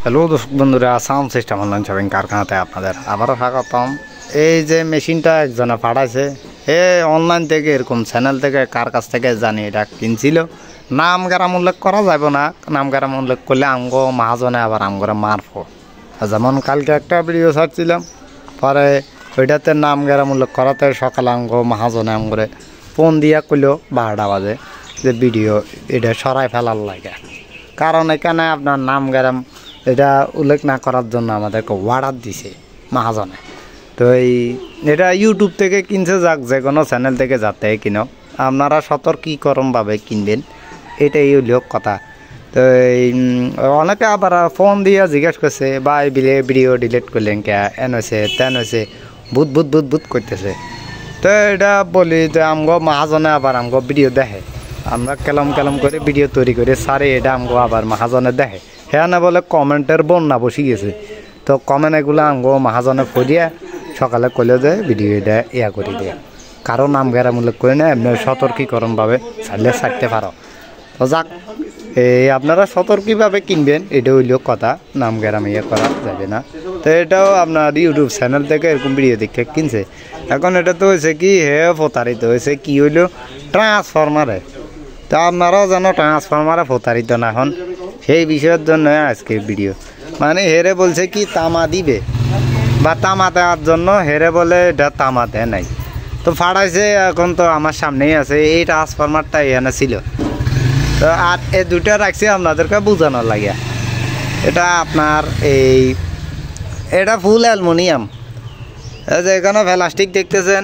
Hello দর্শক বন্ধুরা, sound system online shopping কারখানাতে আপনাদের আবারও স্বাগতম। এই যে মেশিনটা একজনে পাঠাইছে, অনলাইন থেকে এরকম চ্যানেল থেকে কার কাছ থেকে জানি এটা কিনছিল। নাম গ্রাম উল্লেখ করা যাবে না, নাম গ্রাম উল্লেখ করলে আমগো মহাজনে আবার আমগরে মারফো। যেমন কালকে একটা ভিডিও ছাড়ছিলাম, পরে ওইটাতে নাম গ্রাম উল্লেখ করাতে সকালে আমগো মহাজনে আমগরে ফোন দিয়া করলেও 12টা বাজে যে ভিডিও এটা সরাই ফেলার লাগে। কারণ এখানে আপনার নাম গ্রাম এটা উল্লেখ না করার জন্য আমাদেরকে অর্ডার দিছে মহাজনে। তো এটা ইউটিউব থেকে কিনছে, যাক যে কোনো চ্যানেল থেকে যাতে কিনো আপনারা সতর্কীকরণভাবে কিনবেন, এটাই হইল কথা। তো অনেকে আবার ফোন দিয়ে জিজ্ঞেস করছে বা এই ভিডিও ডিলিট করলেন কে, এন হয়েছে তেন হয়েছে, বুধ করতেছে। তো এটা বলি যে আমগো মহাজনে আবার আমগো ভিডিও দেখে, আমরা কেলম করে ভিডিও তৈরি করে সারে এটা আমগো আবার মহাজনে দেখে। হ্যাঁ না বলে কমেন্টের বন্যা বসে গেছে। তো কমেন্ট এগুলো আমগো মহাজনে করিয়া সকালে করলে যে ভিডিও এটা করে দিয়ে কারো নাম গেরা উল্লেখ করে না, এমনি সতর্কীকরণভাবে ছাড়লে ছাড়তে পারো। তো যাক, আপনারা সতর্কীভাবে কিনবেন, এটা হইল কথা, নাম গেরাম করা যাবে না। তো এটাও আপনার ইউটিউব চ্যানেল থেকে এরকম ভিডিও দেখে কিনছে। এখন এটা তো হয়েছে কি প্রতারিত হয়েছে, কি হইল ট্রান্সফরমারে। তো আপনারাও যেন ট্রান্সফরমারে প্রতারিত না হন, সেই বিষয়ের জন্য আজকের ভিডিও। মানে হেরে বলছে কি তামা দিবে বা তামা দেওয়ার জন্য, হেরে বলে এটা তামা দেয় নাই। তো ফাড়াইছে, এখন তো আমার সামনেই আছে, এই ট্রান্সফরমারটা এখানে ছিল। তো আর এই দুটো রাখছি আপনাদেরকে বোঝানোর লাগে। এটা আপনার এটা ফুল অ্যালুমিনিয়াম, যে এখানে প্লাস্টিক দেখতেছেন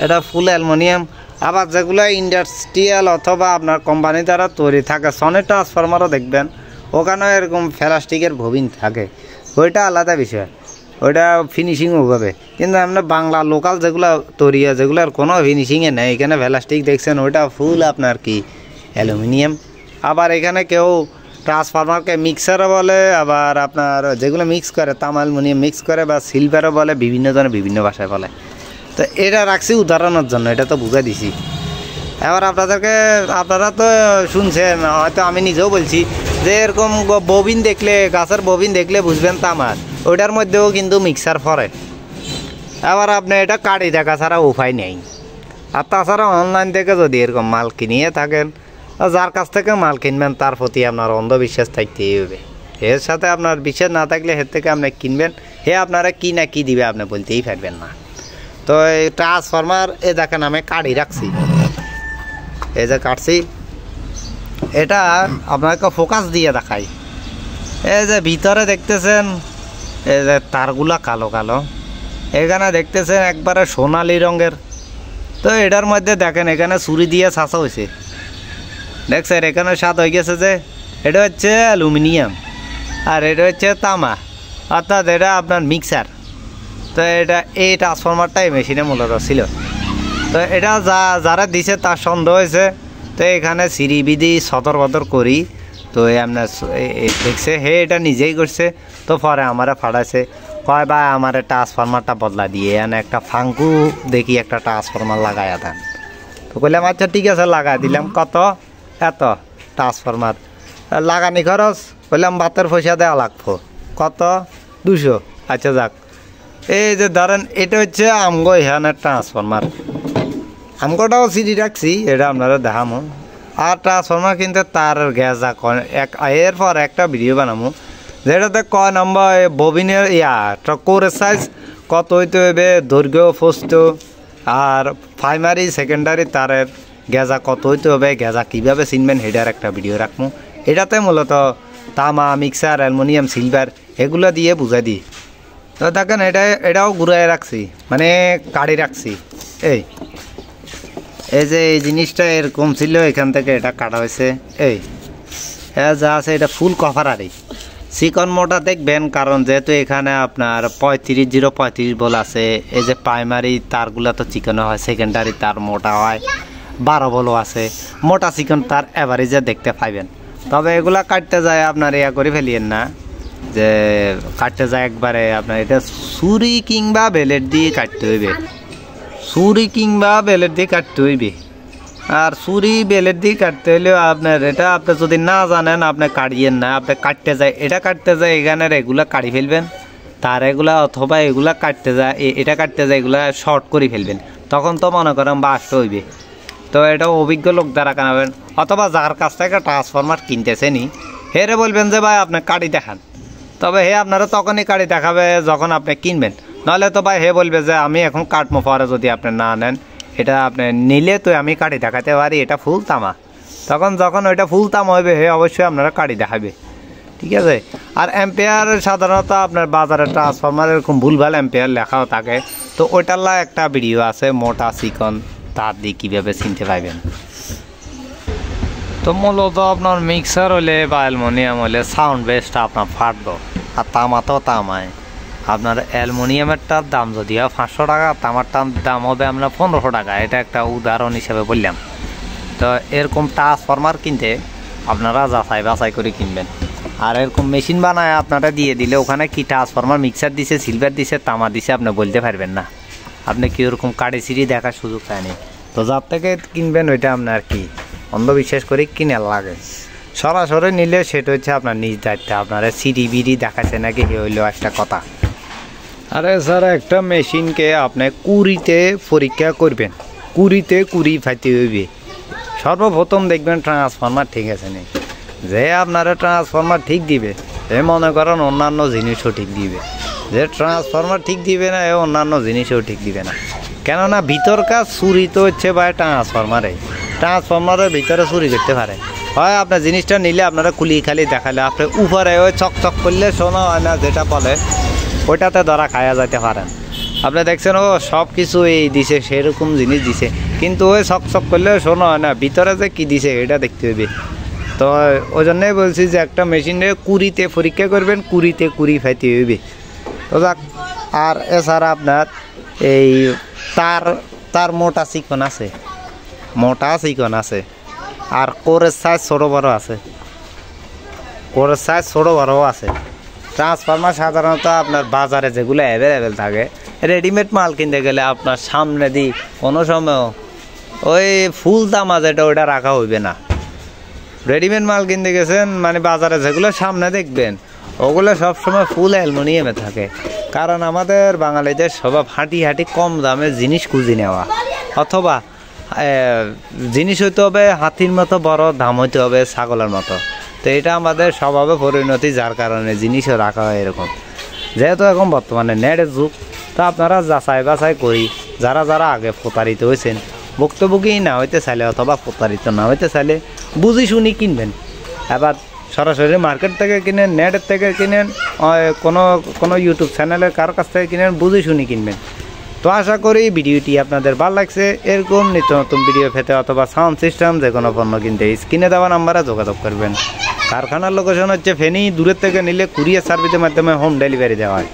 এটা ফুল অ্যালুমিনিয়াম। আবার যেগুলো ইন্ডাস্ট্রিয়াল অথবা আপনার কোম্পানি দ্বারা তৈরি থাকে, সনের ট্রান্সফরমারও দেখবেন ওখানেও এরকম প্লাস্টিকের ববিন থাকে, ওইটা আলাদা বিষয়, ওইটা ফিনিশিংও হবে। কিন্তু আপনার বাংলা লোকাল যেগুলো তৈরি হয়, যেগুলোর কোনো ফিনিশিংয়ে নেই, এখানে প্লাস্টিক দেখছেন ওইটা ফুল আপনার কি অ্যালুমিনিয়াম। আবার এখানে কেউ ট্রান্সফরমারকে মিক্সারও বলে, আবার আপনার যেগুলো মিক্স করে তামা অ্যালুমিনিয়াম মিক্স করে বা সিলভারও বলে, বিভিন্ন জনে বিভিন্ন ভাষায় বলে। তো এটা রাখছি উদাহরণের জন্য, এটা তো বুঝাই দিছি। এবার আপনারা তো শুনছেন, হয়তো আমি নিজেও বলছি যে এরকম ববিন দেখলে, গাছের ববিন দেখলে বুঝবেন তামার, ওইটার মধ্যেও কিন্তু মিক্সার পড়ে। আবার আপনি এটা কাটি দেখা ছাড়া উপায় নেই। আর তাছাড়া অনলাইন থেকে যদি এরকম মাল কিনিয়ে থাকেন, যার কাছ থেকে মাল কিনবেন তার প্রতি আপনার অন্ধবিশ্বাস থাকতেই হবে। এর সাথে আপনার বিশ্বাস না থাকলে এর থেকে আপনি কিনবেন, আপনারা কি না কি দিবে আপনি বলতেই পারবেন না। তো এই ট্রান্সফরমার দেখেন আমি কাটি রাখছি, এই যে কাটছি, এটা আপনাকে ফোকাস দিয়ে দেখাই। এই যে ভিতরে দেখতেছেন এই যে তারগুলা কালো কালো, এখানে দেখতেছেন একবারে সোনালি রঙের। তো এটার মধ্যে দেখেন এখানে ছুরি দিয়ে ছাঁচা হয়েছে, দেখছেন এখানে স্বাদ হয়ে গেছে যে এটা হচ্ছে অ্যালুমিনিয়াম আর এটা হচ্ছে তামা, অর্থাৎ এটা আপনার মিক্সার। তো এটা এই ট্রান্সফরমারটা এই মেশিনে মূলত ছিল। তো এটা যারা দিছে তার সন্দেহ হয়েছে, তো এখানে সিঁড়ি বিধি সদর করি। তো আপনার দেখছে এটা নিজেই করছে। তো পরে আমারে ফাড়াইছে, কয় ভাই আমার ট্রান্সফরমারটা বদলা দিয়ে একটা ফাঙ্কু দেখি একটা ট্রান্সফরমার লাগাইয়া দেন। তো বললাম আচ্ছা ঠিক আছে, লাগাই দিলাম। কত? এত ট্রান্সফরমার লাগানি খরচ, বললাম ভাতের পয়সা দেওয়া লাগবো। কত? 200। আচ্ছা যাক, এই যে ধরেন এটা হচ্ছে আমগো এখানে ট্রান্সফরমার, আমগোটাও সিডি রাখছি, এটা আপনারা দেখামো। আর ট্রান্সফরমার কিন্তু তার গ্যাসা এরপর একটা ভিডিও বানাবো, যেটাতে কয় নম্বর ববিনের কোরের সাইজ কত হইতে হইবে, দৈর্ঘ্য প্রস্থ, আর প্রাইমারি সেকেন্ডারি তারের গ্যাজা কত হইতে হবে, গ্যাজা কীভাবে চিনবেন সেটার একটা ভিডিও রাখবো। এটাতে মূলত তামা, মিক্সার, অ্যালুমিনিয়াম, সিলভার এগুলো দিয়ে বুঝাই দিই। তো দেখেন এটাও ঘুরাই রাখছি, মানে কাড়ি রাখছি। এই যে এই জিনিসটা এরকম ছিল, এখান থেকে এটা কাটা হয়েছে। যা আছে এটা ফুল কভারারি চিকন মোটা দেখবেন, কারণ যেহেতু এখানে আপনার 35 বল আছে। এই যে প্রাইমারি তারগুলো তো চিকন হয়, সেকেন্ডারি তার মোটা হয়, 12 বলও আছে। মোটা চিকন তার অ্যাভারেজে দেখতে পাইবেন। তবে এগুলা কাটতে যায় আপনার করে ফেলিয়েন না, যে কাটতে যায় একবারে আপনার এটা ছুরি কিংবা বেলেট দিয়ে কাটতে হইবে, ছুরি কিংবা বেলেট দিয়ে কাটতে হইবে। আর ছুরি বেলের দিয়ে কাটতে হলে আপনার এটা আপনি যদি না জানেন আপনি কাটিয়েন না, আপনি কাটতে যায় এটা কাটতে যায় এখানে এগুলা কাটি ফেলবেন, তার এগুলা অথবা এগুলা কাটতে যায় এটা কাটতে যায় এগুলা শর্ট করে ফেলবেন, তখন তো মনে করেন বাস্ট হইবে। তো এটা অভিজ্ঞ লোক দ্বারা কানাবেন, অথবা যার কাছ থেকে ট্রান্সফরমার কিনতেছেনি হেরে বলবেন যে ভাই আপনি কাটি দেখান, তবে হে আপনারা তখনই কাটি দেখাবে যখন আপনি কিনবেন, নাহলে তো ভাই হে বলবে যে আমি এখন কাটমো পরে যদি আপনি না নেন, এটা আপনি নিলে তো আমি কাটি দেখাতে পারি এটা ফুল তামা, তখন যখন ওইটা ফুল তামা হবে হে অবশ্যই আপনারা কাটি দেখাবে, ঠিক আছে। আর অ্যাম্পিয়ার সাধারণত আপনার বাজারে ট্রান্সফরমার এরকম ভুলভাল অ্যাম্পিয়ার লেখাও থাকে, তো ওইটার একটা ভিডিও আছে মোটা চিকন তার দিয়ে কীভাবে চিনতে পাইবেন। তো মূলত আপনার মিক্সার হলে বা অ্যালুমিনিয়াম হলে সাউন্ড বেসটা আপনার ফাটবো, আর তামা তো তামায় আপনার অ্যালুমিনিয়ামেরটার দাম যদিও 500 টাকা, তামারটার দাম হবে আপনার 1500 টাকা, এটা একটা উদাহরণ হিসেবে বললাম। তো এরকম ট্রান্সফরমার কিনতে আপনারা যাচাই বাছাই করে কিনবেন। আর এরকম মেশিন বানায় আপনারা দিয়ে দিলে ওখানে কি ট্রান্সফরমার মিক্সার দিছে, সিলভার দিছে, তামা দিছে আপনি বলতে পারবেন না, আপনি কীরকম কাড়ি সিঁড়ি দেখার সুযোগ পায়নি। তো যার থেকে কিনবেন ওইটা আপনার কি অন্ধবিশ্বাস করে কিনে লাগে, সরাসরি নিলে সেটা হচ্ছে আপনার নিজ দায়িত্ব, আপনারা সিডি বিডি দেখাচ্ছে নাকি এ হইলেও একটা কথা। আরে স্যার একটা মেশিনকে আপনি কুড়িতে পরীক্ষা করবেন, কুড়িতে কুড়ি ফাইতে হইবে, সর্বপ্রথম দেখবেন ট্রান্সফরমার ঠিক আছে নি, যে আপনারা ট্রান্সফরমার ঠিক দিবে এ মনে করেন অন্যান্য জিনিসও ঠিক দিবে, যে ট্রান্সফরমার ঠিক দিবে না এ অন্যান্য জিনিসও ঠিক দিবে না, কেননা ভিতরকার চুরি তো হচ্ছে ভাই ট্রান্সফরমারের ভিতরে চুরি করতে পারে। হয় আপনার জিনিসটা নিলে আপনারা কুলি খালি দেখালে আপনি উপরে ওই চকচক করলে শোনা হয় না যেটা বলে ওইটাতে ধরা খায়া যাইতে পারেন। আপনি দেখছেন ও সব কিছু এই দিছে সেরকম জিনিস দিছে, কিন্তু ওই চকচক করলে শোনা হয় না ভিতরে যে কী দিছে এটা দেখতে হবে। তো ওই জন্যই বলছি যে একটা মেশিনে কুড়িতে পরীক্ষা করবেন, কুড়িতে কুড়ি ফাইতে হইবে। তো যাক, আর এছাড়া আপনার এই তার মোটা চিকন আছে, আর কোরের সাইজ ছোটো বড়ো আছে, আছে। ট্রান্সফরমার সাধারণত আপনার বাজারে যেগুলো অ্যাভেলেবেল থাকে রেডিমেড মাল কিনতে গেলে আপনার সামনে দিই কোনো সময় ওই ফুল তামা যেটা ওইটা রাখা হইবে না। রেডিমেড মাল কিনতে গেছেন মানে বাজারে যেগুলো সামনে দেখবেন ওগুলো সবসময় ফুল অ্যালুমিনিয়ামে থাকে, কারণ আমাদের বাঙালিদের স্বভাব হাঁটি কম দামে জিনিস খুঁজি নেওয়া, অথবা জিনিস হইতে হবে হাতির মতো বড়, দাম হইতে হবে ছাগলের মতো। তো এটা আমাদের স্বভাবে পরিণতি, যার কারণে জিনিসও রাখা হয় এরকম। যেহেতু এখন বর্তমানে নেটের যুগ, তো আপনারা যাচাই বাছাই করি যারা আগে প্রতারিত হয়েছেন, ভুক্তভোগী না হইতে চাইলে অথবা প্রতারিত না হইতে চাইলে বুঝি শুনি কিনবেন। এবার সরাসরি মার্কেট থেকে কিনেন, নেটের থেকে কিনেন, কোনো ইউটিউব চ্যানেলের কারোর কাছ থেকে কিনেন, বুঝি শুনি কিনবেন। তো আশা করি ভিডিওটি আপনাদের ভালো লাগছে। এরকম নিত্য নতুন ভিডিও পেতে অথবা সাউন্ড সিস্টেম যে কোনো পণ্য কিনতে স্ক্রিনে দেওয়া নাম্বারে যোগাযোগ করবেন। কারখানার লোকেশন হচ্ছে ফেনী, দূরের থেকে নিলে কুরিয়ার সার্ভিসের মাধ্যমে হোম ডেলিভারি দেওয়া হয়।